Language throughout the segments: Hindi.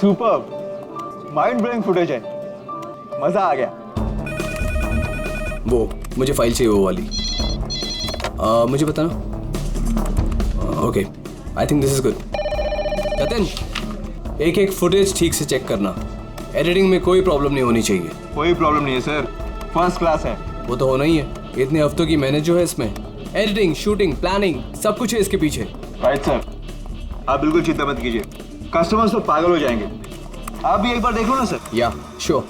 सुपर, माइंड ब्लोइंग फुटेज है, मजा आ गया। वो मुझे फाइल चाहिए वो वाली। मुझे बताना। Okay, I think this is good. Jatin, एक एक फुटेज ठीक से चेक करना, एडिटिंग में कोई प्रॉब्लम नहीं होनी चाहिए। कोई प्रॉब्लम नहीं है सर, फर्स्ट क्लास है। वो तो होना ही है, इतने हफ्तों की मेहनत जो है इसमें, एडिटिंग, शूटिंग, प्लानिंग, सब कुछ है इसके पीछे। राइट सर, आप बिल्कुल चिंता मत कीजिए, कस्टमर्स तो पागल हो जाएंगे। आप भी एक बार देख लो ना सर। या श्योर।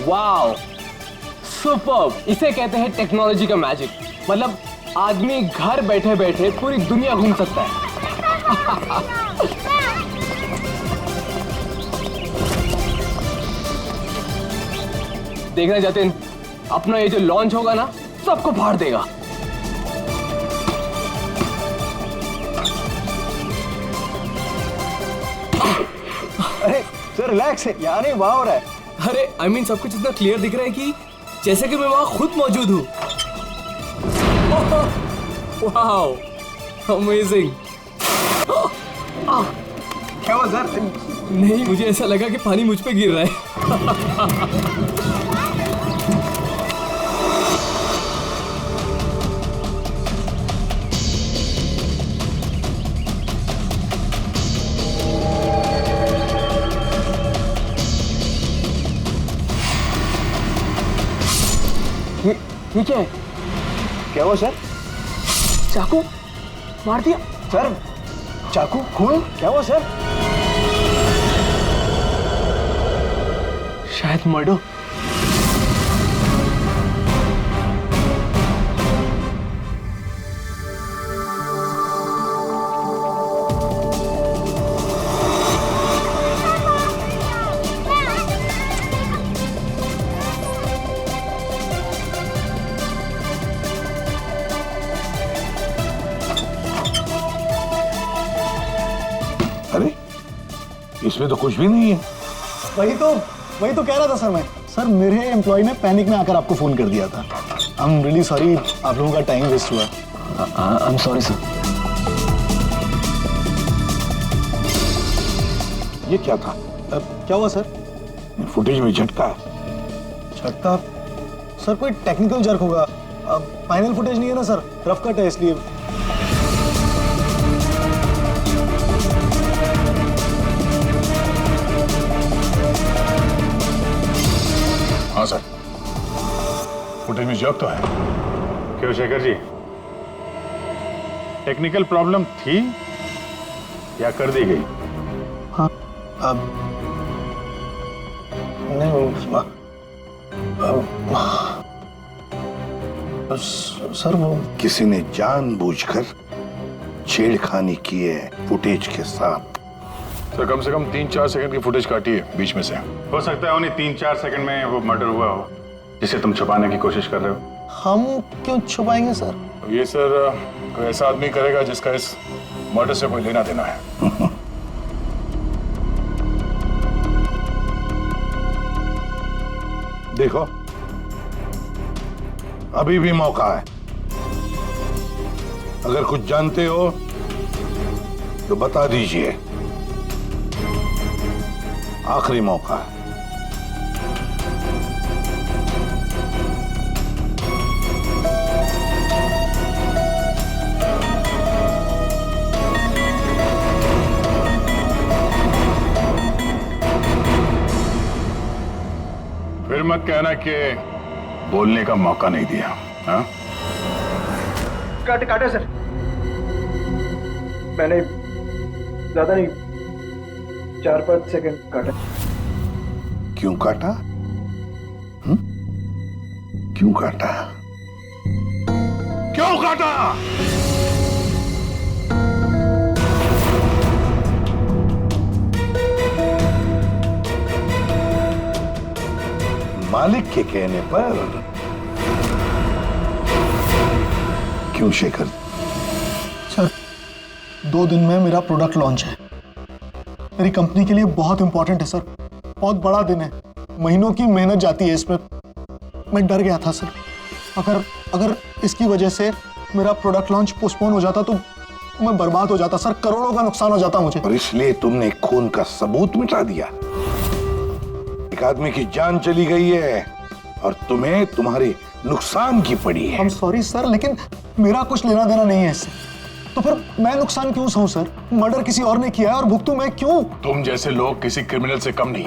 Wow, superb! इसे कहते हैं टेक्नोलॉजी का मैजिक। मतलब आदमी घर बैठे बैठे पूरी दुनिया घूम सकता है। देखना जतिन, अपना ये जो लॉन्च होगा ना, सबको फाड़ देगा। अरे सर रिलैक्स है, यहाँ नहीं वहाँ हो रहा है। अरे आई मीन सब कुछ इतना क्लियर दिख रहा है कि जैसे कि मैं वहां खुद मौजूद हूँ। Wow, amazing. क्या हुआ सर? नहीं, मुझे ऐसा लगा कि पानी मुझ पे गिर रहा है। ये क्या है? क्या हुआ सर? चाकू मार दिया सर, चाकू, खून, क्या हुआ सर? शायद मर्डर। अरे इसमें तो कुछ भी नहीं है। वही तो कह रहा था सर मैं। सर मेरे एम्प्लॉय ने पैनिक में आकर आपको फोन कर दिया था। आई एम रियली सॉरी, आप लोगों का टाइम वेस्ट हुआ। I am sorry sir. ये क्या था? क्या हुआ सर? फुटेज में झटका है। झटका? सर कोई टेक्निकल जर्क होगा। फाइनल फुटेज नहीं है ना सर, रफ कट है इसलिए। हाँ सर, फुटेज में जर्क तो है। क्यों शेखर जी, टेक्निकल प्रॉब्लम थी या कर दी गई? हाँ, नहीं सर वो किसी ने जानबूझकर छेड़खानी की है फुटेज के साथ। सर कम से कम 3-4 सेकंड की फुटेज काटी है बीच में से। हो सकता है उन्हीं 3-4 सेकंड में वो मर्डर हुआ हो जिसे तुम छुपाने की कोशिश कर रहे हो। हम क्यों छुपाएंगे सर? ये सर कोई ऐसा आदमी करेगा जिसका इस मर्डर से कोई लेना देना है। देखो, अभी भी मौका है। अगर कुछ जानते हो तो बता दीजिए, आखिरी मौका है। फिर मत कहना कि बोलने का मौका नहीं दिया। हाँ? काटे सर, मैंने ज्यादा नहीं, 4-5 सेकंड काटा। क्यों काटा? क्यों काटा? क्यों काटा? मालिक के कहने पर। क्यों शेखर? सर 2 दिन में मेरा प्रोडक्ट लॉन्च है। मेरी कंपनी के लिए बहुत इंपॉर्टेंट है सर, बहुत बड़ा दिन है। महीनों की मेहनत जाती है इसमें। मैं डर गया था सर। अगर अगर इसकी वजह से मेरा प्रोडक्ट लॉन्च पोस्टपोन हो जाता तो मैं बर्बाद हो जाता सर, करोड़ों का नुकसान हो जाता मुझे। और इसलिए तुमने खून का सबूत मिटा दिया। एक आदमी की जान चली गई है और तुम्हें तुम्हारे नुकसान की पड़ी है। I'm सॉरी सर, लेकिन मेरा कुछ लेना देना नहीं है इससे। तो फिर मैं नुकसान क्यों सहूं सर? मर्डर किसी और ने किया है और भुगतूं मैं क्यों? तुम जैसे लोग किसी क्रिमिनल से कम नहीं।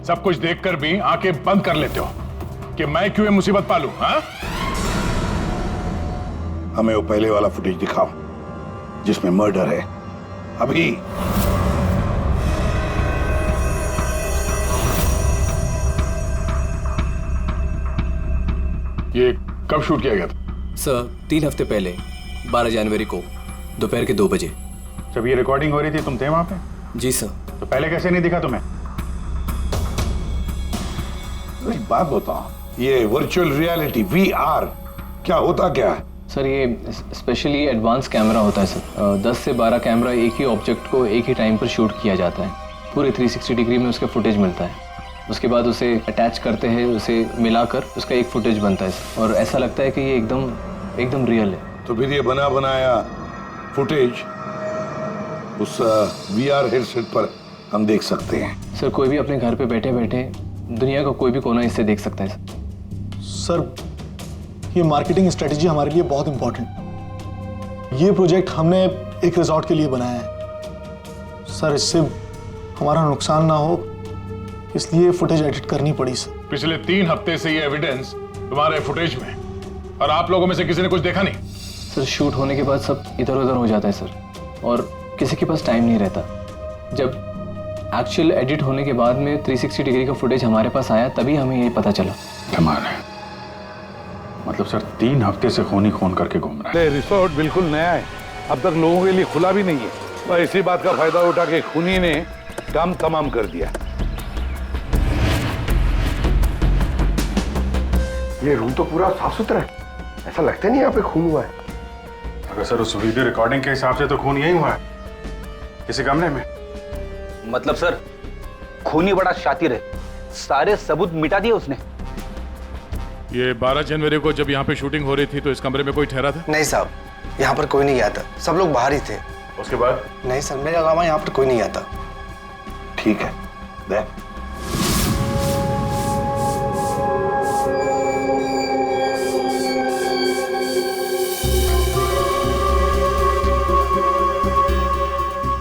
सब कुछ देखकर भी आंखें बंद कर लेते हो कि मैं क्यों ये मुसीबत पालूं? हाँ? हमें वो पहले वाला फुटेज दिखाओ जिसमें मर्डर है। अभी। ये कब शूट किया गया था? सर 3 हफ्ते पहले 12 जनवरी को दोपहर के 2 बजे। जब ये रिकॉर्डिंग हो रही थी तुम थे वहां पे? जी सर। तो पहले कैसे नहीं दिखा तुम्हें? एक बात बताओ, ये वर्चुअल रियलिटी VR क्या होता क्या है? सर ये स्पेशली एडवांस कैमरा होता है सर। 10 से 12 कैमरा एक ही ऑब्जेक्ट को एक ही टाइम पर शूट किया जाता है। पूरे 360 डिग्री में उसका फुटेज मिलता है। उसके बाद उसे अटैच करते हैं, उसे मिलाकर उसका एक फुटेज बनता है सर। और ऐसा लगता है कि ये एकदम रियल है। तो फिर ये बना बनाया फुटेज उस VR हेडसेट पर हम देख सकते हैं। सर कोई भी अपने घर पे बैठे बैठे दुनिया का कोई भी कोना इससे देख सकता है सर। सर ये मार्केटिंग स्ट्रेटेजी हमारे लिए बहुत इंपॉर्टेंट। ये प्रोजेक्ट हमने एक रिजॉर्ट के लिए बनाया है सर। इससे हमारा नुकसान ना हो इसलिए फुटेज एडिट करनी पड़ी सर। पिछले 3 हफ्ते से ये एविडेंस तुम्हारे फुटेज में, और आप लोगों में से किसी ने कुछ देखा नहीं? सर शूट होने के बाद सब इधर उधर हो जाता है सर, और किसी के पास टाइम नहीं रहता। जब एक्चुअल एडिट होने के बाद में 360 डिग्री का फुटेज हमारे पास आया तभी हमें ये पता चला। कमाल है। मतलब सर 3 हफ्ते से खून ही खून करके घूम रहा है। ये रिसोर्ट बिल्कुल नया है, अब तक लोगों के लिए खुला भी नहीं है। और इसी बात का फायदा उठा के खूनी ने काम तमाम कर दिया। ये रूम तो पूरा साफ सुथरा है, ऐसा लगता नहीं यहाँ पे खून हुआ है। अगर सर उस वीडियो रिकॉर्डिंग के हिसाब से तो खून यही हुआ है, किसी कमरे में। मतलब सर खूनी बड़ा शातिर है, सारे सबूत मिटा दिए उसने। ये 12 जनवरी को जब यहाँ पे शूटिंग हो रही थी तो इस कमरे में कोई ठहरा था? नहीं साहब, यहाँ पर कोई नहीं गया था, सब लोग बाहर ही थे। उसके बाद? नहीं सर, मेरे अलावा यहाँ पर कोई नहीं गया था। ठीक है, दे।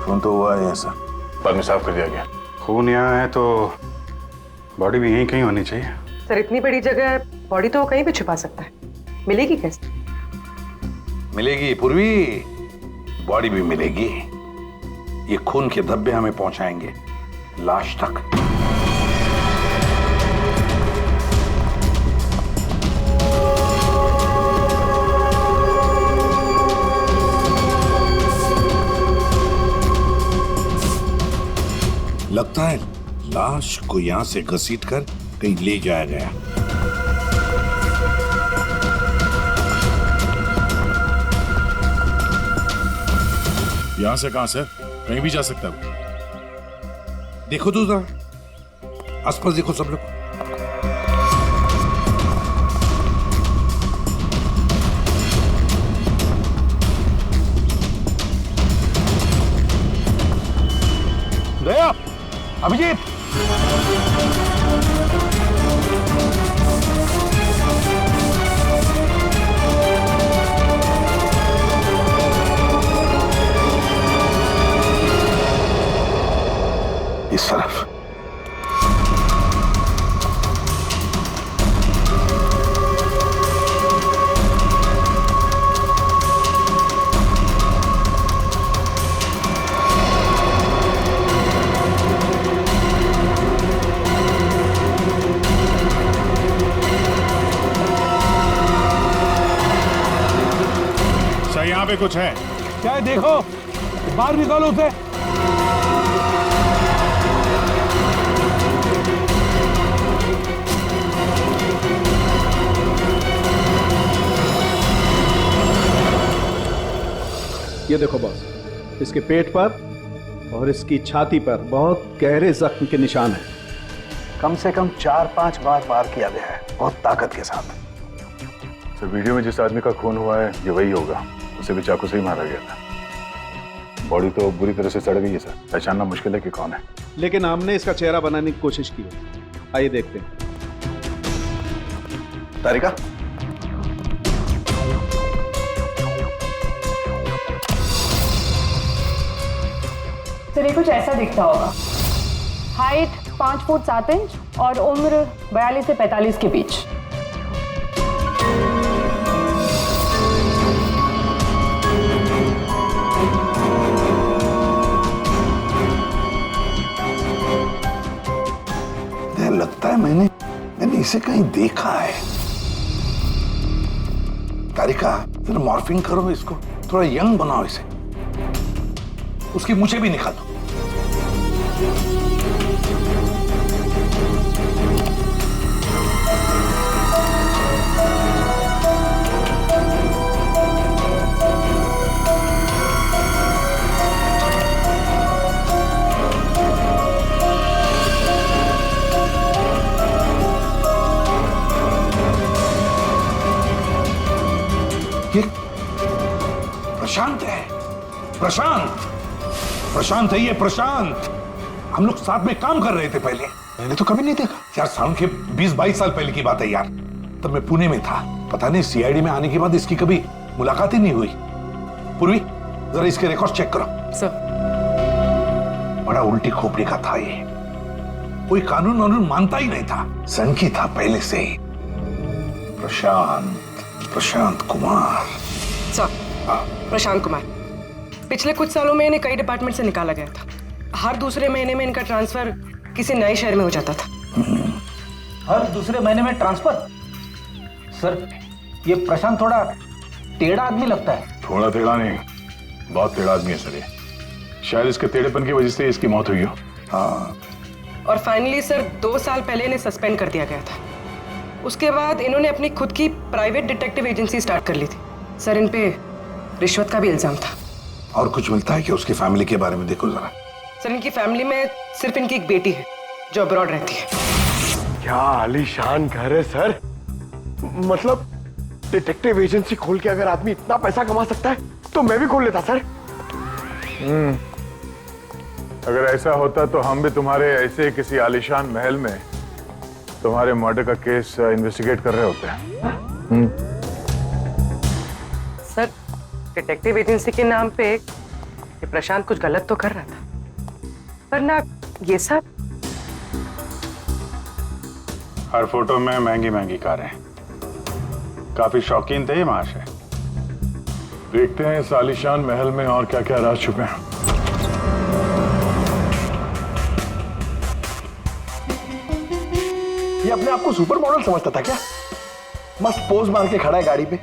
फोन तो हुआ है सर। बाद में साफ कर दिया गया। खून यहाँ है तो बॉडी भी यहीं कहीं होनी चाहिए। सर इतनी बड़ी जगह है, बॉडी तो कहीं भी छुपा सकता है, मिलेगी कैसे? मिलेगी पूर्वी, बॉडी भी मिलेगी। ये खून के धब्बे हमें पहुंचाएंगे लाश तक। लगता है लाश को यहां से घसीटकर कहीं ले जाया गया। यहां से कहां सर? कहीं भी जा सकता है। देखो तो जरा, आसपास देखो सब लोग। दया, अभिजीत, इस तरफ। सर यहाँ पे कुछ है? क्या है देखो, बाहर निकालो उसे। ये देखो बॉस, इसके पेट पर और इसकी छाती पर बहुत गहरे जख्म के निशान हैं। कम से कम 4-5 बार वार किया गया है, बहुत ताकत के साथ। सर वीडियो में जिस आदमी का खून हुआ है ये वही होगा, उसे भी चाकू से ही मारा गया था। बॉडी तो बुरी तरह से सड़ गई है सर, पहचानना मुश्किल है कि कौन है। लेकिन हमने इसका चेहरा बनाने की कोशिश की है। आइए देखते हैं। तारिका, सर ये कुछ ऐसा दिखता होगा। हाइट 5 फुट 7 इंच और उम्र 42 से 45 के बीच। लगता है मैंने इसे कहीं देखा है। तारिका, जरा मॉर्फिंग करो इसको, थोड़ा यंग बनाओ इसे, उसकी मूछें भी निकालो। प्रशांत है, प्रशांत है ये, प्रशांत। हम लोग साथ में काम कर रहे थे पहले। मैंने तो कभी नहीं देखा यार, साल के 20-22 साल पहले की बात है यार। तब मैं पुणे में था, पता नहीं सीआईडी में आने के बाद इसकी कभी मुलाकात ही नहीं हुई। पूर्वी, जरा इसके रिकॉर्ड चेक करो। सर, बड़ा उल्टी खोपड़ी का था ये, कोई कानून वानून मानता ही नहीं था, सनकी था पहले से ही। प्रशांत कुमार। सर, प्रशांत कुमार पिछले कुछ सालों में इन्हें कई डिपार्टमेंट से निकाला गया था। हर दूसरे महीने में इनका ट्रांसफर किसी नए शहर में हो जाता था। हर दूसरे महीने में ट्रांसफर? सर, ये प्रशांत थोड़ा टेढ़ा आदमी लगता है। थोड़ा टेढ़ा नहीं, बहुत टेढ़ा आदमी है सर ये। शायद इसके टेढ़ेपन की वजह से इसकी मौत हुई हो। हाँ, और फाइनली सर 2 साल पहले इन्हें सस्पेंड कर दिया गया था। उसके बाद इन्होंने अपनी खुद की प्राइवेट डिटेक्टिव एजेंसी स्टार्ट कर ली थी। सर, इन पे रिश्वत का भी इल्जाम था। और कुछ मिलता है कि उसकी फैमिली के बारे में देखो जरा। सर, इनकी फैमिली में सिर्फ इनकी एक बेटी है जो अब्रॉड रहती है। क्या आलीशान घर है सर। मतलब डिटेक्टिव एजेंसी खोल के अगर आदमी इतना पैसा कमा सकता है तो मैं भी खोल लेता सर। अगर ऐसा होता तो हम भी तुम्हारे ऐसे किसी आलीशान महल में तुम्हारे मर्डर का केस इन्वेस्टिगेट कर रहे होते हैं। सर, डिटेक्टिव एजेंसी के नाम पे ये प्रशांत कुछ गलत तो कर रहा था, पर ना ये सब। हर फोटो में महंगी महंगी कारें, काफी शौकीन थे ये महाशय। देखते हैं इस आलीशान महल में और क्या क्या राज छुपे हैं। ये अपने आप को सुपर मॉडल समझता था क्या? मस्त पोज मार के खड़ा है गाड़ी पे।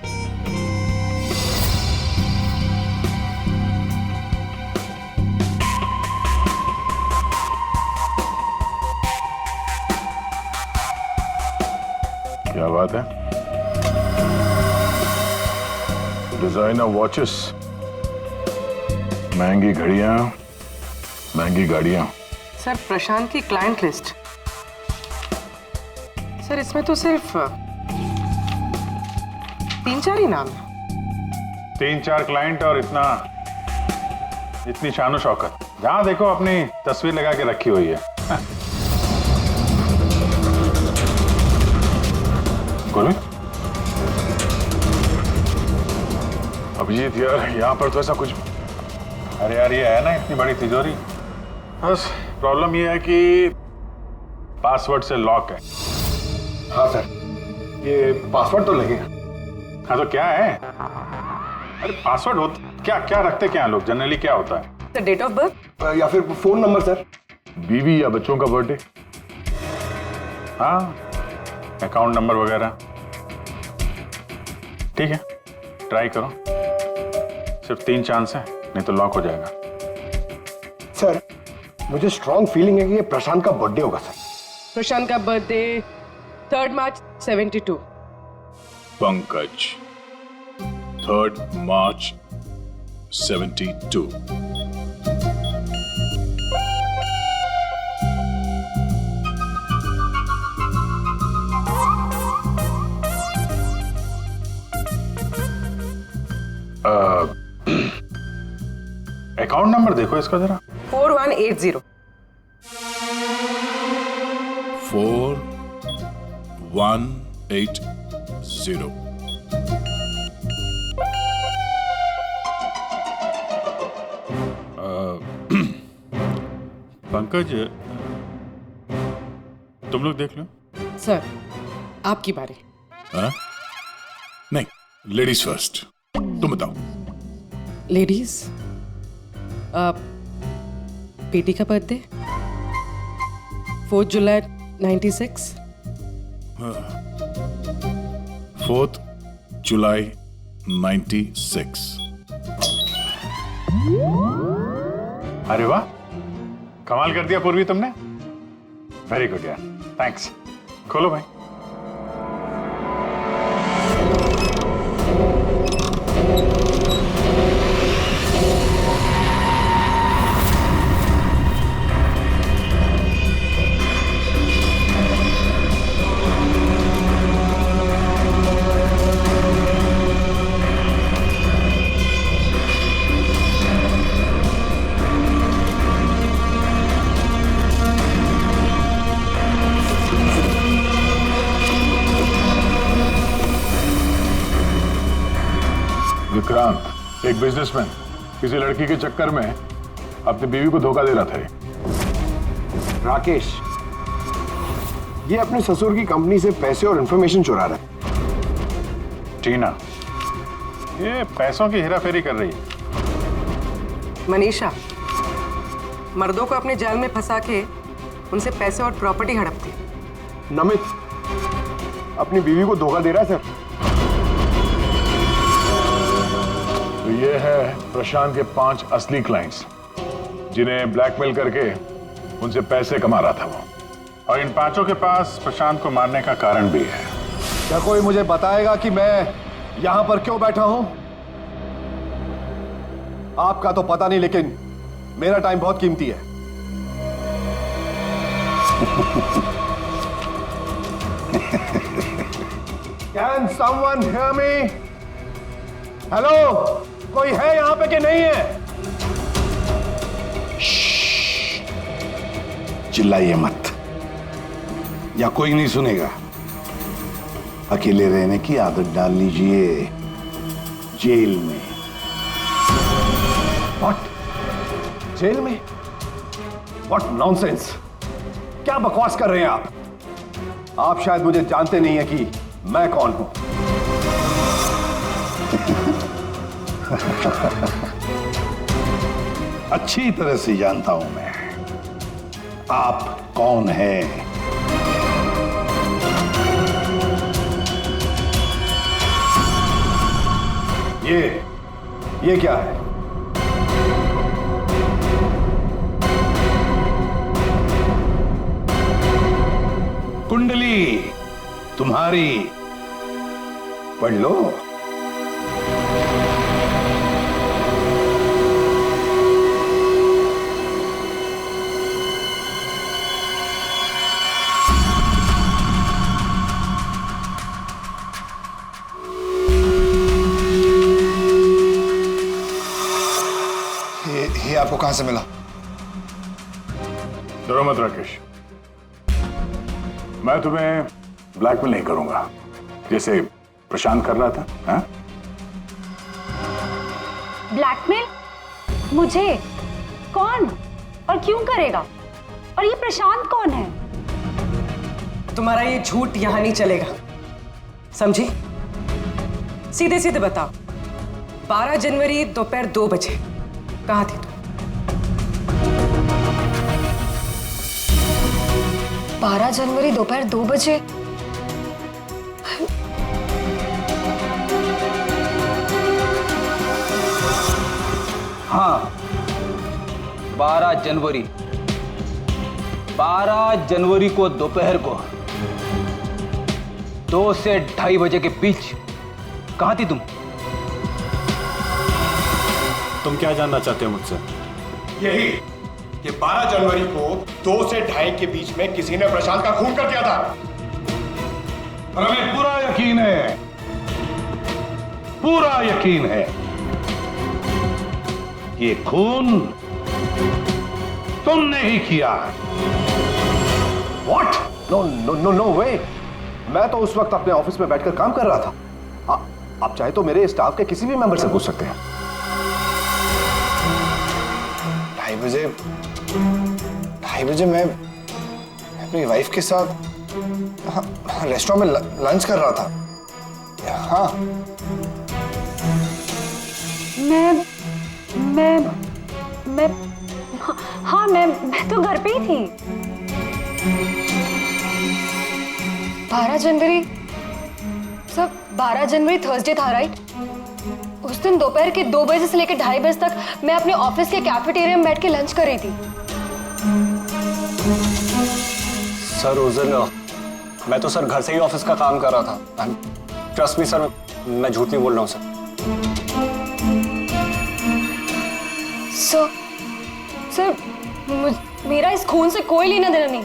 क्या बात है? डिजाइनर वॉचेस, महंगी घड़ियां, महंगी गाड़ियां। सर, प्रशांत की क्लाइंट लिस्ट, सर इसमें तो सिर्फ 3-4 ही नाम है। 3-4 क्लाइंट और इतनी शानो शौकत। जहां देखो अपनी तस्वीर लगा के रखी हुई है। अभिजीत यार, यहाँ पर तो ऐसा कुछ। अरे यार, ये है ना इतनी बड़ी तिजोरी, बस प्रॉब्लम ये है कि पासवर्ड से लॉक है। हाँ सर, ये पासवर्ड तो लगेगा। हाँ तो क्या है? अरे पासवर्ड होता क्या? क्या रखते क्या लोग जनरली? क्या होता है? सर, डेट ऑफ बर्थ या फिर फोन नंबर सर। बीवी या बच्चों का बर्थडे, हाँ, अकाउंट नंबर वगैरह। ठीक है, ट्राई करो। सिर्फ 3 चांस है, नहीं तो लॉक हो जाएगा। सर, मुझे स्ट्रॉन्ग फीलिंग है कि ये प्रशांत का बर्थडे होगा सर। प्रशांत का बर्थडे 3 मार्च 72। पंकज, 3 मार्च 72। अकाउंट नंबर देखो इसका जरा। 4180। 4180। पंकज, तुम लोग देख लो। सर आपकी बारी। हाँ? नहीं, लेडीज फर्स्ट। तुम बताओ। लेडीज, बेटी का बर्थडे 4 जुलाई 96। 4 जुलाई 96। अरे वाह, कमाल कर दिया पूर्वी तुमने। वेरी गुड यार, थैंक्स। खोलो भाई। विक्रांत, एक बिजनेसमैन, किसी लड़की के चक्कर में अपनी बीवी को धोखा दे रहा था। राकेश, ये अपने ससुर की कंपनी से पैसे और इंफॉर्मेशन चुरा रहा है। टीना, ये पैसों की हेराफेरी कर रही है। मनीषा, मर्दों को अपने जाल में फंसा के उनसे पैसे और प्रॉपर्टी हड़पती। नमित अपनी बीवी को धोखा दे रहा है सर। तो ये है प्रशांत के 5 असली क्लाइंट्स, जिन्हें ब्लैकमेल करके उनसे पैसे कमा रहा था वो। और इन 5 के पास प्रशांत को मारने का कारण भी है। क्या कोई मुझे बताएगा कि मैं यहां पर क्यों बैठा हूं? आपका तो पता नहीं, लेकिन मेरा टाइम बहुत कीमती है। Can someone hear me? Hello, कोई है यहां पे कि नहीं है? चिल्लाइए मत, या कोई नहीं सुनेगा। अकेले रहने की आदत डाल लीजिए जेल में। What? जेल में? What nonsense? क्या बकवास कर रहे हैं आप? आप शायद मुझे जानते नहीं है कि मैं कौन हूं। अच्छी तरह से जानता हूं मैं आप कौन हैं। ये क्या है? कुंडली तुम्हारी, पढ़ लो। ये आपको कहां से मिला? डरो मत राकेश, मैं तुम्हें ब्लैकमेल नहीं करूंगा जैसे प्रशांत कर रहा था। हाँ? ब्लैकमेल? मुझे? कौन और क्यों करेगा? और ये प्रशांत कौन है? तुम्हारा ये झूठ यहां नहीं चलेगा, समझी? सीधे सीधे बताओ, 12 जनवरी दोपहर 2 बजे कहां थी तुम? 12 जनवरी दोपहर 2 बजे? हाँ, 12 जनवरी को दोपहर को 2 से 2:30 बजे के बीच कहां थी तुम? तुम क्या जानना चाहते हो मुझसे? यही कि 12 जनवरी को 2 से 2:30 के बीच में किसी ने प्रशांत का खून कर दिया था। और हमें पूरा यकीन है, पूरा यकीन है ये खून तुमने ही किया। What? No, no, no, no way. मैं तो उस वक्त अपने ऑफिस में बैठकर काम कर रहा था। आप चाहे तो मेरे स्टाफ के किसी भी मेंबर से पूछ सकते हैं। 2:30 बजे मैं अपनी वाइफ के साथ रेस्टोरेंट में लंच कर रहा था। हाँ, मैं तो घर पे ही थी। 12 जनवरी सब 12 जनवरी थर्सडे था, राइट? उस दिन दोपहर के 2 बजे से लेकर 2:30 बजे तक मैं अपने ऑफिस के कैफेटेरिया में बैठ के लंच कर रही थी। सर उस दिन मैं तो सर घर से ही ऑफिस का काम कर रहा था। ट्रस्ट मी सर, मैं झूठ नहीं बोल रहा हूँ सर। सर मेरा इस खून से कोई लेना देना नहीं।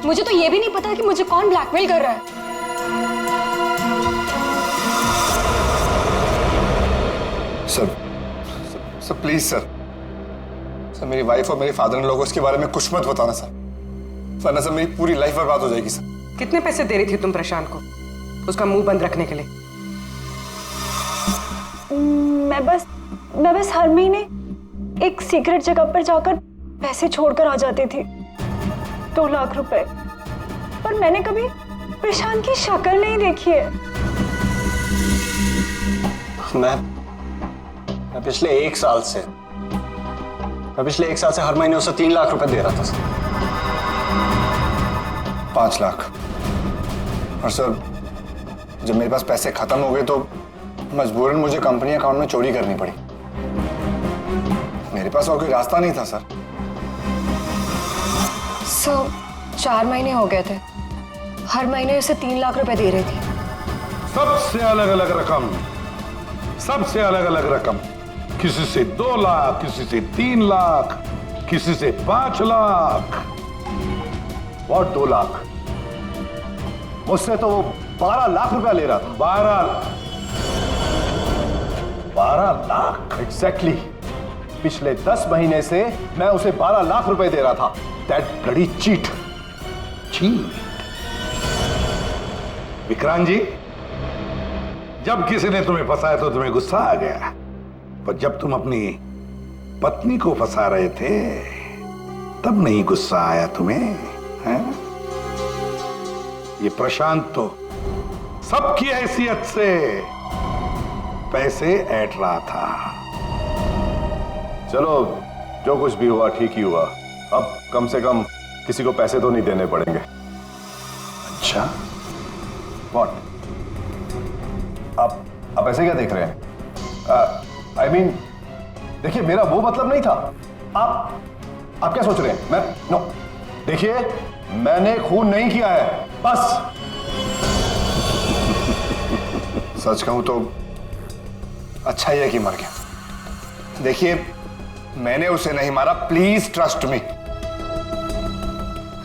मुझे तो ये भी नहीं पता कि मुझे कौन ब्लैकमेल कर रहा है। सर प्लीज सर मेरी वाइफ और मेरे फादर इन लोगों को इसके बारे में कुछ मत बताना सर, वरना सर मेरी पूरी लाइफ बर्बाद हो जाएगी सर। कितने पैसे दे रही थी तुम प्रशांत को उसका मुंह बंद रखने के लिए? मैं बस हर महीने एक सीक्रेट जगह पर जाकर पैसे छोड़कर आ जाती थी, 2 लाख रुपए। पर मैंने कभी प्रशांत की शक्ल नहीं देखी है। मैं पिछले 1 साल से हर महीने उसे 3 लाख रुपए दे रहा था सर। 5 लाख। और सर जब मेरे पास पैसे खत्म हो गए तो मजबूरन मुझे कंपनी अकाउंट में चोरी करनी पड़ी। मेरे पास और कोई रास्ता नहीं था सर। 4 महीने हो गए थे, हर महीने उसे 3 लाख रुपए दे रही थी। सबसे अलग अलग रकम, किसी से 2 लाख, किसी से 3 लाख, किसी से 5 लाख। और 2 लाख? मुझसे तो वो 12 लाख रुपया ले रहा था। 12 लाख एग्जैक्टली। पिछले 10 महीने से मैं उसे 12 लाख रुपए दे रहा था। That bloody cheat. Vikrant ji, जब किसी ने तुम्हें फंसाया तो तुम्हें गुस्सा आ गया, पर जब तुम अपनी पत्नी को फंसा रहे थे तब नहीं गुस्सा आया तुम्हें, हैं? ये प्रशांत तो सबकी हैसियत से पैसे ऐंठ रहा था। चलो जो कुछ भी हुआ ठीक ही हुआ। अब कम से कम किसी को पैसे तो नहीं देने पड़ेंगे। अच्छा, व्हाट? आप ऐसे क्या देख रहे हैं? I mean, देखिए मेरा वो मतलब नहीं था। आप क्या सोच रहे हैं? नो, देखिए मैंने खून नहीं किया है, बस। सच कहूं तो अच्छा ही है कि मर गया। देखिए मैंने उसे नहीं मारा, प्लीज ट्रस्ट मी।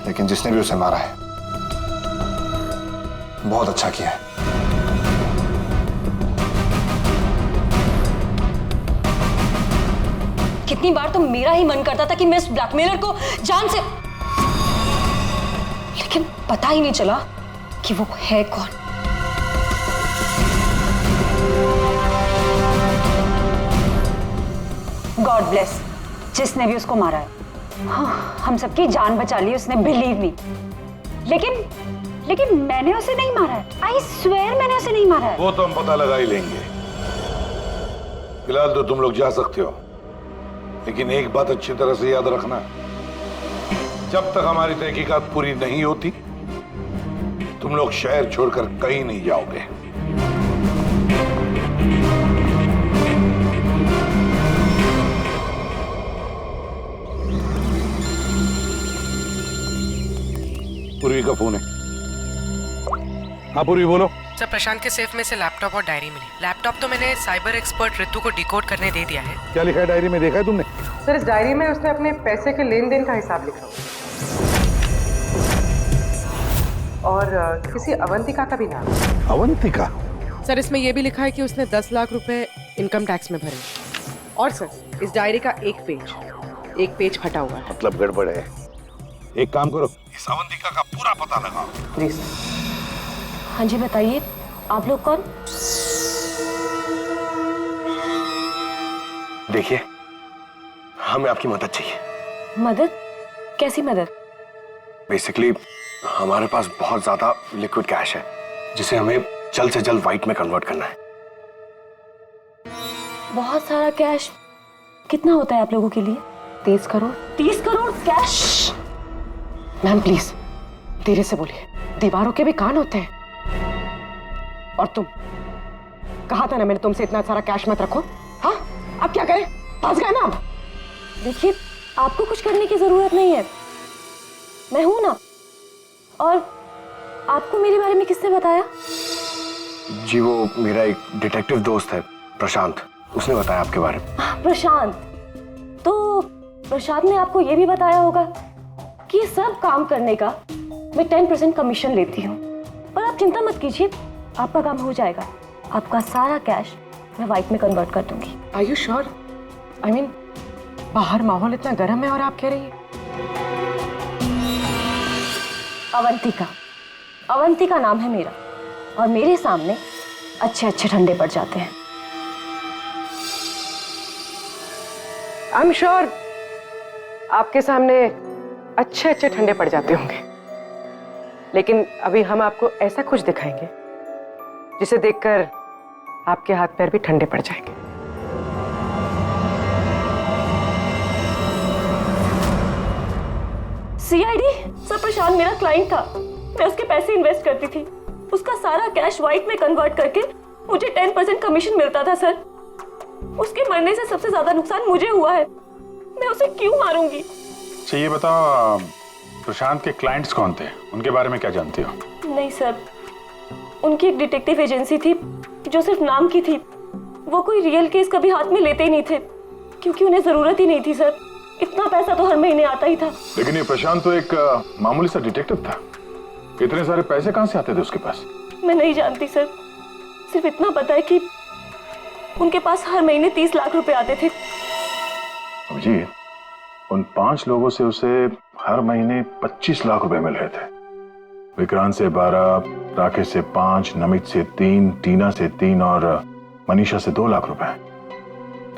लेकिन जिसने भी उसे मारा है बहुत अच्छा किया है। कितनी बार तो मेरा ही मन करता था कि मैं इस ब्लैकमेलर को जान से, लेकिन पता ही नहीं चला कि वो है कौन। गॉड ब्लेस जिसने भी उसको मारा है। हाँ, हम सबकी जान बचा ली उसने, बिलीव मी। लेकिन मैंने उसे नहीं मारा है। आई स्वेयर मैंने उसे नहीं मारा है। वो तो हम पता लगा ही लेंगे। फिलहाल तो तुम लोग जा सकते हो, लेकिन एक बात अच्छी तरह से याद रखना, जब तक हमारी तहकीकात पूरी नहीं होती तुम लोग शहर छोड़कर कहीं नहीं जाओगे। पूर्वी का फोन है। हाँ पूर्वी बोलो। सर प्रशांत के सेफ में से लैपटॉप और डायरी मिली। लैपटॉप तो मैंने साइबर एक्सपर्ट ऋतु को डिकोड करने दे दिया है। क्या लिखा है डायरी में, देखा है तुमने? सर इस डायरी में उसने अपने पैसे के लेन देन का हिसाब लिखा और किसी अवंतिका का भी नाम। अवंतिका? सर इसमें यह भी लिखा है कि उसने 10 लाख रुपए इनकम टैक्स में भरे। और सर इस डायरी का एक पेज फटा हुआ है। मतलब गड़बड़ है। एक काम करो, इस अवंतिका का पूरा पता लगाओ प्लीज। हाँ जी बताइए, आप लोग कौन? देखिए, हमें आपकी मदद चाहिए। मदद? कैसी मदद? बेसिकली हमारे पास बहुत ज्यादा लिक्विड कैश है जिसे हमें जल्द से जल्द व्हाइट में कन्वर्ट करना है। बहुत सारा कैश? कितना होता है आप लोगों के लिए? 30 crore? 30 crore cash? Ma'am please धीरे से बोलिए, दीवारों के भी कान होते हैं। और तुम, कहा था ना मैंने तुमसे इतना सारा कैश मत रखो। हाँ, अब क्या करें? फंस गए ना अब। देखिए, आपको कुछ करने की जरूरत नहीं है, मैं हूं ना। और आपको मेरे बारे में किसने बताया? जी वो मेरा एक डिटेक्टिव दोस्त है प्रशांत, उसने बताया आपके बारे में। प्रशांत? तो प्रशांत ने आपको ये भी बताया होगा कि ये सब काम करने का मैं 10% कमीशन लेती हूँ। पर आप चिंता मत कीजिए, आपका काम हो जाएगा। आपका सारा कैश मैं व्हाइट में कन्वर्ट कर दूंगी। Are you sure? I mean, बाहर माहौल इतना गर्म है और आप कह रही हैं। अवंतिका नाम है मेरा, और मेरे सामने अच्छे अच्छे ठंडे पड़ जाते हैं। आई एम श्योर आपके सामने अच्छे अच्छे ठंडे पड़ जाते होंगे, लेकिन अभी हम आपको ऐसा कुछ दिखाएंगे जिसे देखकर आपके हाथ पैर भी ठंडे पड़ जाएंगे। सीआईडी? सर, प्रशांत मेरा क्लाइंट था, मैं उसके पैसे इन्वेस्ट करती थी। उसका सारा कैश व्हाइट में कन्वर्ट करके मुझे 10% कमीशन मिलता था सर। उसके मरने से सबसे ज्यादा नुकसान मुझे हुआ है, मैं उसे क्यों मारूंगी? अच्छा ये बताओ, प्रशांत के क्लाइंट्स कौन थे, उनके बारे में क्या जानती हो? नहीं सर, उनकी एक डिटेक्टिव एजेंसी थी जो सिर्फ नाम की थी। वो कोई रियल केस कभी हाथ में लेते ही नहीं थे, क्योंकि उन्हें जरूरत ही नहीं थी सर। इतना पैसा तो हर महीने आता ही था। लेकिन ये प्रशांत तो एक मामूली सा डिटेक्टिव था, इतने सारे पैसे कहां से आते थे उसके पास? मैं नहीं जानती सर, सिर्फ इतना पता है कि उनके पास हर महीने 30 लाख रुपए आते थे। जी, उन 5 लोगों से उसे हर महीने 25 लाख रुपए मिल रहे थे। विक्रांत से 12, राकेश से 5, नमित से 3, टीना से 3 और मनीषा से 2 लाख रुपए।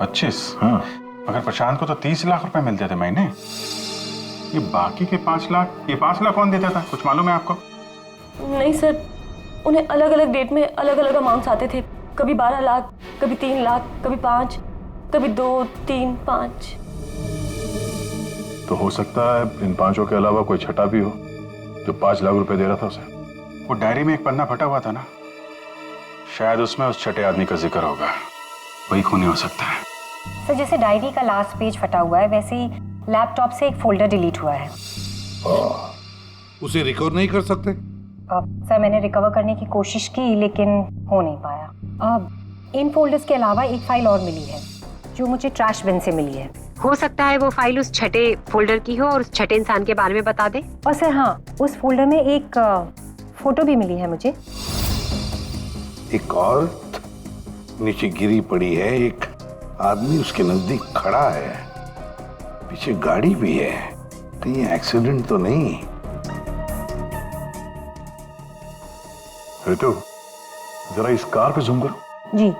25? हाँ। मगर प्रशांत को तो 30 लाख रुपए मिलते थे महीने। ये बाकी के 5 लाख, ये 5 लाख कौन देता था, कुछ मालूम है आपको? नहीं सर, उन्हें अलग अलग डेट में अलग अलग अमाउंट्स आते थे। कभी 12 लाख, कभी 3 लाख, कभी 5, कभी 2, 3, 5। तो हो सकता है इन 5 के अलावा कोई छठा भी हो जो 5 लाख रुपए दे रहा था उसे। वो डायरी में एक पन्ना फटा हुआ था ना, शायद उसमें उस छठे आदमी का जिक्र होगा। वही खूनी हो सकता है। सर, जैसे डायरी का लास्ट पेज फटा हुआ है, वैसे ही लैपटॉप से एक फोल्डर डिलीट हुआ है। उसे रिकवर नहीं कर सकते? सर, मैंने रिकवर करने की कोशिश की लेकिन हो नहीं पाया। इन फोल्डर्स के अलावा एक फाइल और मिली है जो मुझे ट्रैश बिन से मिली है। हो सकता है वो फाइल उस छठे फोल्डर की हो और उस छठे इंसान के बारे में बता दे। और सर हाँ, उस फोल्डर में एक फोटो भी मिली है मुझे। एक औरत नीचे गिरी पड़ी है, एक आदमी उसके नजदीक खड़ा है, पीछे गाड़ी भी है। कहीं एक्सीडेंट तो नहीं? तो जरा इस कार पे जूम करो। जी।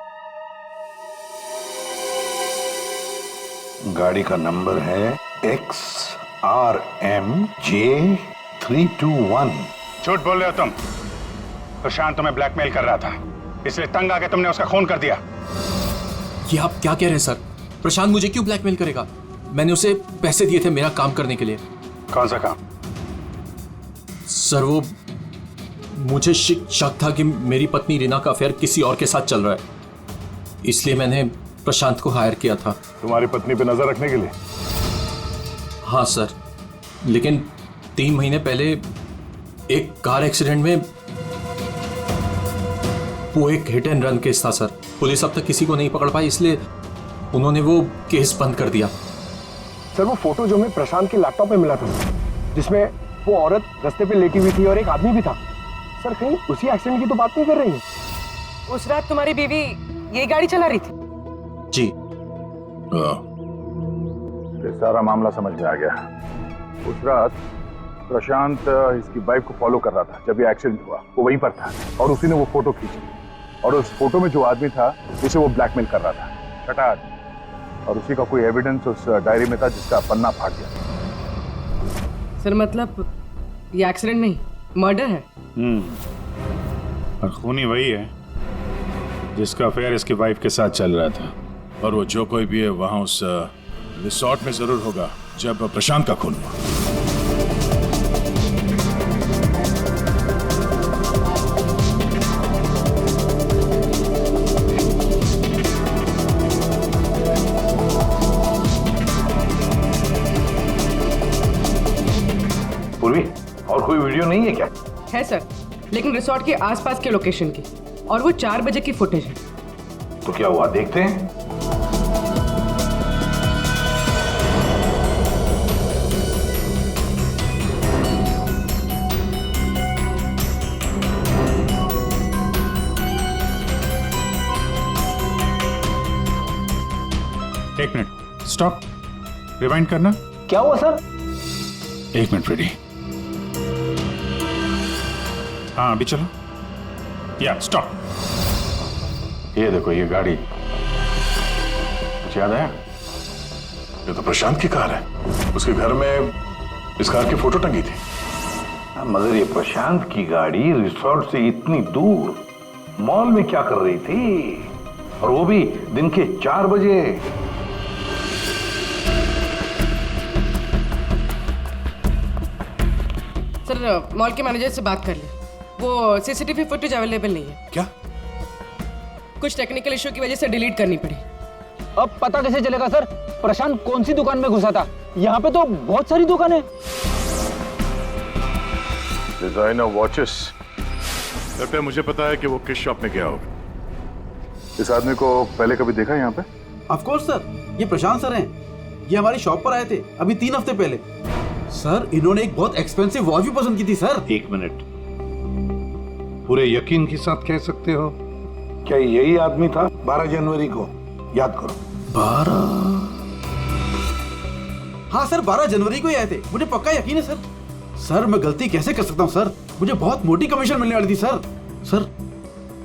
गाड़ी का नंबर है XRMJ321। झूठ बोल रहे हो तुम। प्रशांत तुम्हें ब्लैकमेल कर रहा था, इसलिए तंग आके तुमने उसका खून कर दिया। ये आप क्या कह रहे हैं सर? प्रशांत मुझे क्यों ब्लैकमेल करेगा? मैंने उसे पैसे दिए थे मेरा काम करने के लिए। कौन सा काम? सर, वो मुझे शक था कि मेरी पत्नी रीना का अफेयर किसी और के साथ चल रहा है, इसलिए मैंने प्रशांत को हायर किया था। तुम्हारी पत्नी पे नजर रखने के लिए? हाँ सर, लेकिन 3 महीने पहले एक कार एक्सीडेंट में, वो एक हिट एंड रन केस था सर। पुलिस अब तक किसी को नहीं पकड़ पाई, इसलिए उन्होंने वो केस बंद कर दिया। सर, वो फोटो जो हमें प्रशांत के लैपटॉप में मिला था, जिसमें वो औरत रास्ते पे लेटी हुई थी और एक आदमी भी था, सर कहीं उसी एक्सीडेंट की तो बात नहीं कर रही है? उस रात तुम्हारी बीवी ये गाड़ी चला रही थी? जी। ये सारा मामला समझ में आ गया। उस रात प्रशांत इसकी वाइफ को फॉलो कर रहा था। जब ये एक्सीडेंट हुआ वो वहीं पर था और उसी ने वो फोटो खींची और उस फोटो में जो आदमी था उसे वो ब्लैकमेल कर रहा था, छठा आदमी। और उसी का कोई एविडेंस उस डायरी में था जिसका पन्ना फाड़ गया। सर मतलब ये एक्सीडेंट नहीं, मर्डर है। और खूनी वही है जिसका अफेयर इसकी वाइफ के साथ चल रहा था। और वो जो कोई भी है वहां उस रिसोर्ट में जरूर होगा जब प्रशांत का खून हुआ। पूर्वी, और कोई वीडियो नहीं है क्या? है सर, लेकिन रिसोर्ट के आसपास के लोकेशन की, और वो 4 बजे की फुटेज है। तो क्या हुआ देखते हैं। एक मिनट, स्टॉप, रिवाइंड करना। क्या हुआ सर? एक मिनट रेडी। हाँ अभी चलो। या स्टॉप। ये देखो ये गाड़ी, कुछ याद है? ये तो प्रशांत की कार है। उसके घर में इस कार की फोटो टंगी थी। मगर ये प्रशांत की गाड़ी रिसोर्ट से इतनी दूर मॉल में क्या कर रही थी, और वो भी दिन के 4 बजे? सर मॉल के मैनेजर से बात कर ले, वो सीसीटीवी फुटेज अवेलेबल नहीं है। क्या? कुछ टेक्निकल इशू की वजह से डिलीट करनी पड़ी। अब पता कैसे चलेगा सर प्रशांत कौन सी दुकान में घुसा था? यहाँ पे तो बहुत सारी दुकानें। Designer watches. लगता है मुझे पता है कि वो किस शॉप में गया होगा। इस आदमी को पहले कभी देखा यहाँ पे? ऑफ कोर्स सर, ये प्रशांत सर हैं। ये हमारी शॉप पर आए थे अभी 3 हफ्ते पहले। सर इन्होंने एक बहुत एक्सपेंसिव वॉच भी पसंद की थी सर। 1 मिनट, पूरे यकीन के साथ कह सकते हो क्या यही आदमी था 12 जनवरी को? याद करो। 12? हाँ सर, 12 जनवरी को ही आए थे, मुझे पक्का यकीन है सर। सर मैं गलती कैसे कर सकता हूँ सर, मुझे बहुत मोटी कमीशन मिलने वाली थी सर। सर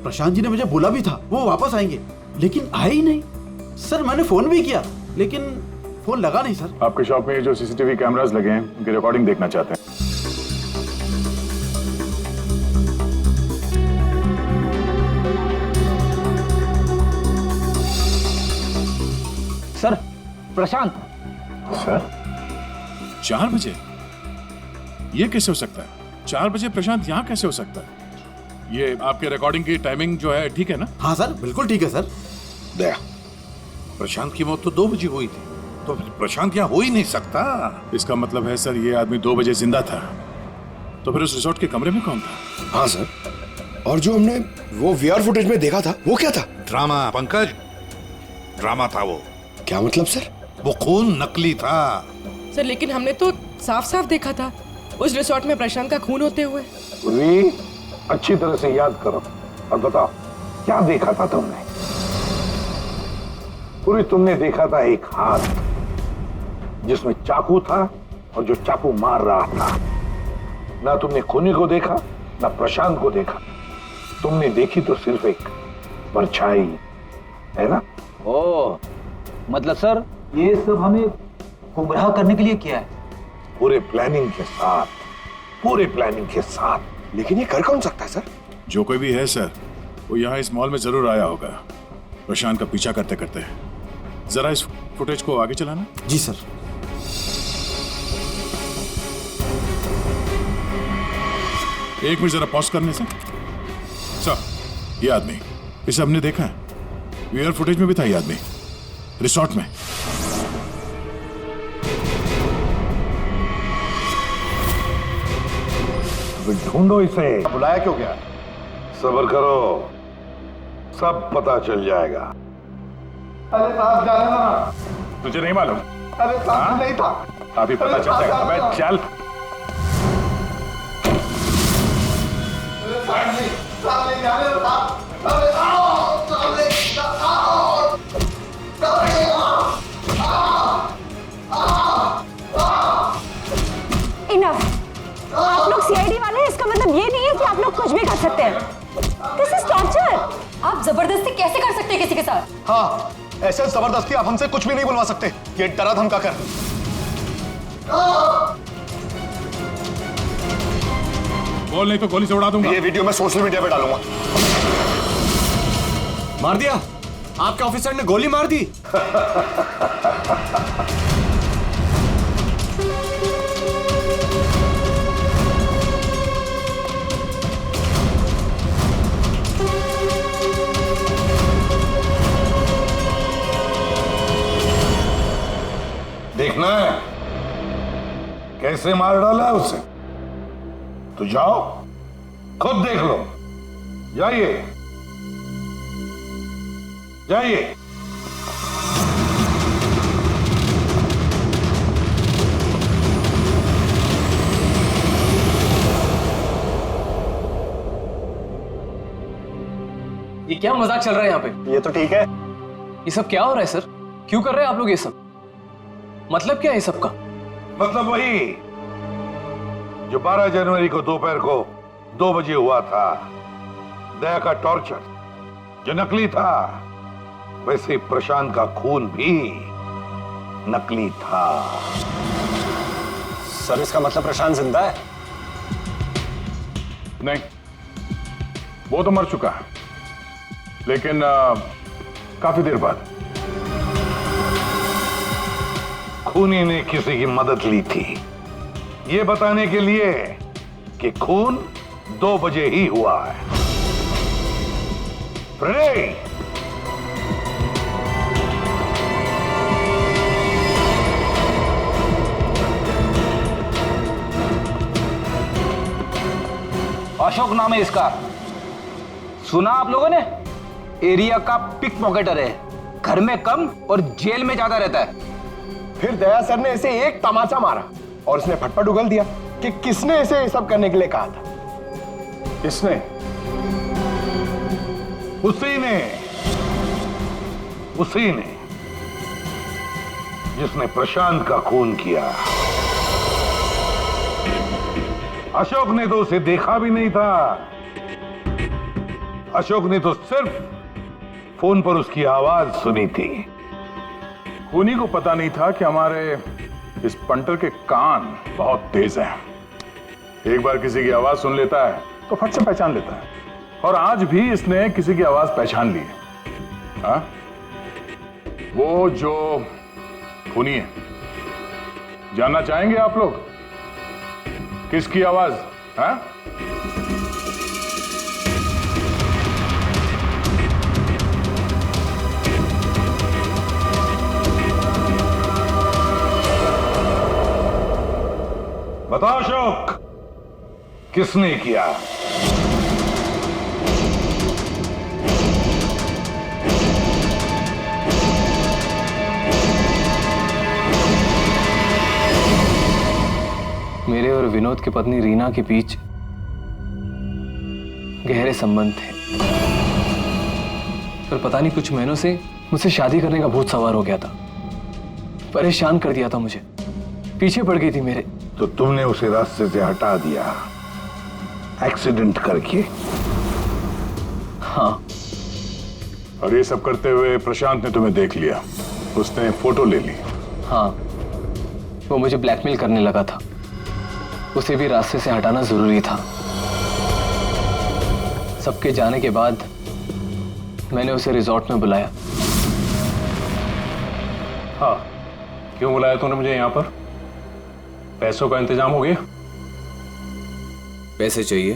प्रशांत जी ने मुझे बोला भी था वो वापस आएंगे, लेकिन आए ही नहीं। सर मैंने फोन भी किया लेकिन फोन लगा नहीं सर। आपके शॉप में जो सीसीटीवी कैमरास लगे हैं उनकी रिकॉर्डिंग देखना चाहते हैं। सर प्रशांत। सर 4 बजे? ये कैसे हो सकता है? 4 बजे प्रशांत यहाँ कैसे हो सकता है? ये आपके रिकॉर्डिंग की टाइमिंग जो है ठीक है ना? हाँ सर बिल्कुल ठीक है सर। दया, प्रशांत की मौत तो 2 बजे हुई थी, तो फिर प्रशांत यहाँ हो ही नहीं सकता। इसका मतलब है सर ये आदमी 2 बजे जिंदा था। तो फिर उस रिसोर्ट के कमरे में कौन था? हाँ सर, और जो हमने वो वीआर फुटेज में देखा था वो क्या था? ड्रामा पंकज, ड्रामा था वो। क्या मतलब सर? वो खून नकली था। सर लेकिन हमने तो साफ साफ देखा था उस रिसोर्ट में प्रशांत का खून होते हुए। पूर्वी, अच्छी तरह से याद करो और बताओ क्या देखा था तुमने? पूर्वी, तुमने देखा था एक हाथ जिसमें चाकू था और जो चाकू मार रहा था। ना तुमने खूनी को देखा ना प्रशांत को देखा, तुमने देखी तो सिर्फ एक परछाई, है ना? ओ मतलब सर ये सब हमें गुमराह करने के लिए किया है? पूरे प्लानिंग के साथ, पूरे प्लानिंग के साथ। लेकिन ये कर कौन सकता है सर? जो कोई भी है सर, वो यहाँ इस मॉल में जरूर आया होगा प्रशांत का पीछा करते करते। जरा इस फुटेज को आगे चलाना। जी सर। एक मिनट जरा पॉज करने से। सर ये आदमी, इसे हमने देखा है, वीआर फुटेज में भी था ये आदमी रिसोर्ट में। ढूंढो इसे। बुलाया क्यों गया? सब्र करो, सब पता चल जाएगा। अरे साहब जाने दो ना। तुझे नहीं मालूम? अरे साहब नहीं था। अभी पता चल जाएगा। अबे चल। सामने जाने दो साहब। अरे आओ, सामने आओ, सामने आओ, आओ, आओ। आप लोग कुछ भी कर सकते हैं। This is torture. आप जबरदस्ती कैसे कर सकते हैं किसी के साथ? हाँ, ऐसे जबरदस्ती आप हमसे कुछ भी नहीं बुलवा सकते। ये डरा धमका कर। बोल नहीं तो गोली से उड़ा दूंगा। ये वीडियो मैं सोशल मीडिया पे डालूंगा। मार दिया? आपके ऑफिसर ने गोली मार दी? देखना है कैसे मार डाला है उसे? तो जाओ खुद देख लो। जाइए जाइए। ये क्या मजाक चल रहा है यहाँ पे? ये तो ठीक है। ये सब क्या हो रहा है सर? क्यों कर रहे हैं आप लोग ये सब? मतलब क्या है सब का? मतलब वही जो 12 जनवरी को दोपहर को 2 बजे हुआ था, दया का टॉर्चर जो नकली था, वैसे ही प्रशांत का खून भी नकली था। सर, इसका मतलब प्रशांत जिंदा है? नहीं, वो तो मर चुका है, लेकिन काफी देर बाद। खूनी ने किसी की मदद ली थी ये बताने के लिए कि खून 2 बजे ही हुआ है। फ्रेडे, अशोक नाम है इसका। सुना आप लोगों ने? एरिया का पिक पॉकेटर है, घर में कम और जेल में ज्यादा रहता है। फिर दया सर ने इसे एक तमाचा मारा और उसने फटफट उगल दिया कि किसने इसे सब करने के लिए कहा था। किसने? उसी ने जिसने प्रशांत का खून किया। अशोक ने तो उसे देखा भी नहीं था। अशोक ने तो सिर्फ फोन पर उसकी आवाज सुनी थी। खूनी को पता नहीं था कि हमारे इस पंटर के कान बहुत तेज हैं। एक बार किसी की आवाज सुन लेता है तो फट से पहचान लेता है, और आज भी इसने किसी की आवाज पहचान ली है। हाँ? वो जो खूनी है, जानना चाहेंगे आप लोग किसकी आवाज? हाँ? बताओ अशोक, किसने किया? मेरे और विनोद की पत्नी रीना के बीच गहरे संबंध थे, पर पता नहीं कुछ महीनों से मुझसे शादी करने का भूत सवार हो गया था। परेशान कर दिया था मुझे, पीछे पड़ गई थी मेरे। तो तुमने उसे रास्ते से हटा दिया एक्सीडेंट करके? हाँ। और ये सब करते हुए प्रशांत ने तुम्हें देख लिया, उसने फोटो ले ली। हाँ, वो मुझे ब्लैकमेल करने लगा था। उसे भी रास्ते से हटाना जरूरी था। सबके जाने के बाद मैंने उसे रिजॉर्ट में बुलाया। हाँ, क्यों बुलाया तूने मुझे यहाँ पर? पैसों का इंतजाम हो गया? पैसे चाहिए?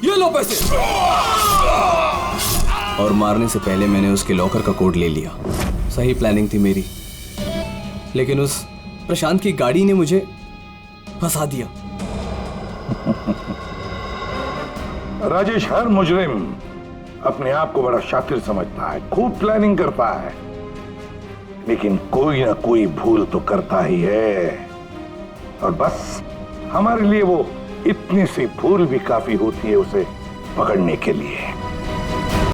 ये लो पैसे। और मारने से पहले मैंने उसके लॉकर का कोड ले लिया। सही प्लानिंग थी मेरी, लेकिन उस प्रशांत की गाड़ी ने मुझे फंसा दिया। राजेश हर मुजरिम अपने आप को बड़ा शातिर समझता है, खूब प्लानिंग करता है, लेकिन कोई ना कोई भूल तो करता ही है। और बस हमारे लिए वो इतनी सी भूल भी काफी होती है उसे पकड़ने के लिए।